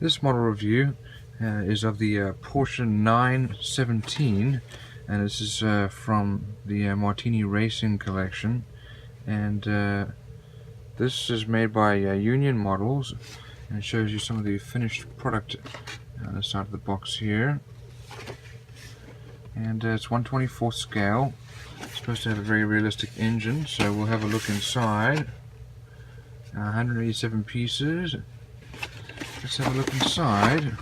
This model review is of the Porsche 917, and this is from the Martini Racing collection, and this is made by Union Models, and it shows you some of the finished product on the side of the box here. And it's 1/24 scale. It's supposed to have a very realistic engine, so we'll have a look inside. 187 pieces. Let's have a look inside.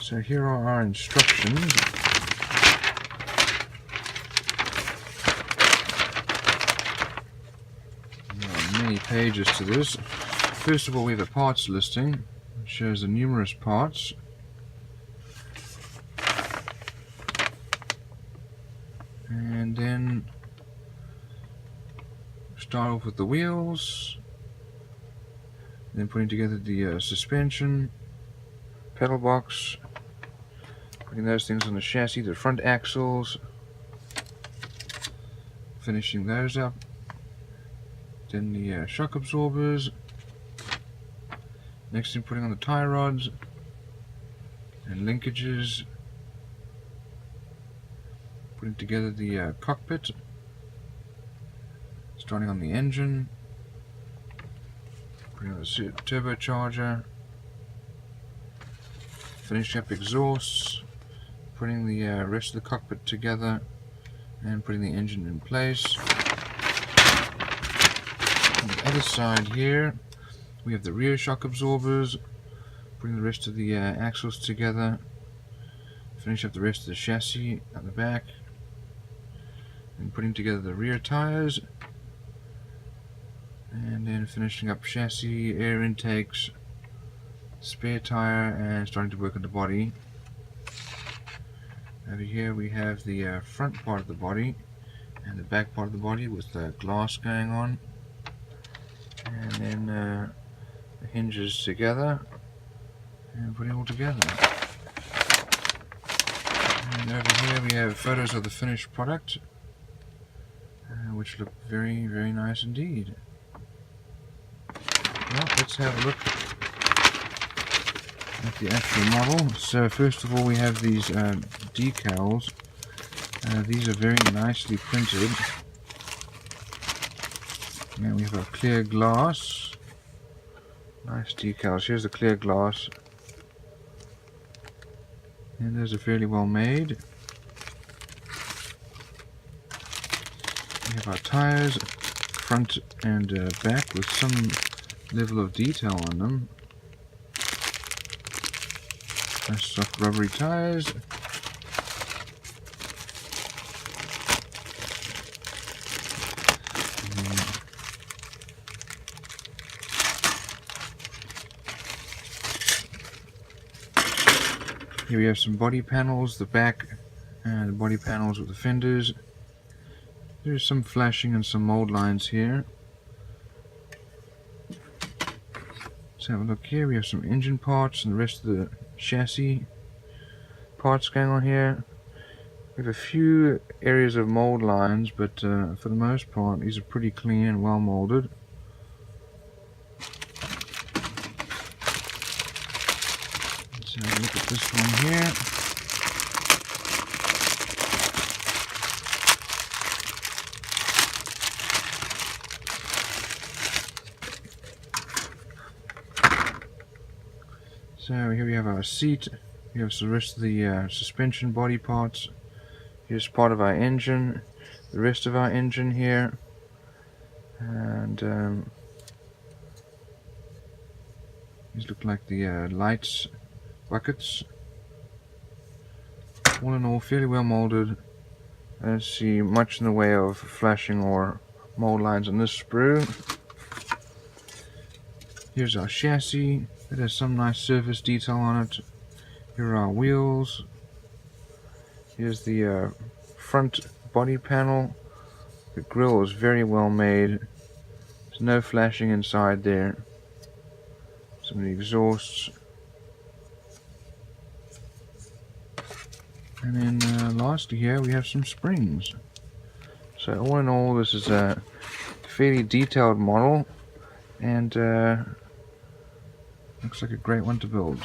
So here are our instructions. There are many pages to this. First of all, we have a parts listing. It shows the numerous parts. And then start off with the wheels, then putting together the suspension, pedal box, putting those things on the chassis, the front axles, finishing those up, then the shock absorbers, next thing putting on the tie rods and linkages, putting together the cockpit, starting on the engine, putting on the turbocharger, finishing up exhausts, putting the rest of the cockpit together, and putting the engine in place. On the other side here, we have the rear shock absorbers, putting the rest of the axles together, finish up the rest of the chassis at the back, and putting together the rear tires, and then finishing up chassis, air intakes, spare tire, and starting to work on the body. Over here we have the front part of the body and the back part of the body with the glass going on, and then the hinges together and putting it all together. And over here we have photos of the finished product, which look very, very nice indeed. Well, let's have a look at the actual model. So first of all, we have these decals. These are very nicely printed. And we have a clear glass. Nice decals. Here's the clear glass. And those are fairly well made. We have our tires, front and back, with some level of detail on them. Nice soft rubbery tires. Here we have some body panels, the back and the body panels with the fenders. There's some flashing and some mold lines here. Let's have a look here. We have some engine parts and the rest of the chassis parts going on here. We have a few areas of mold lines, but for the most part these are pretty clean and well molded. Let's have a look at this one here. So here we have our seat. We have the rest of the suspension body parts. Here's part of our engine, the rest of our engine here, and these look like the lights buckets. All in all, fairly well molded. I don't see much in the way of flashing or mold lines on this sprue. Here's our chassis. It has some nice surface detail on it. Here are our wheels. Here's the front body panel. The grille is very well made. There's no flashing inside there. Some of the exhausts. And then lastly here we have some springs. So all in all, this is a fairly detailed model, and looks like a great one to build.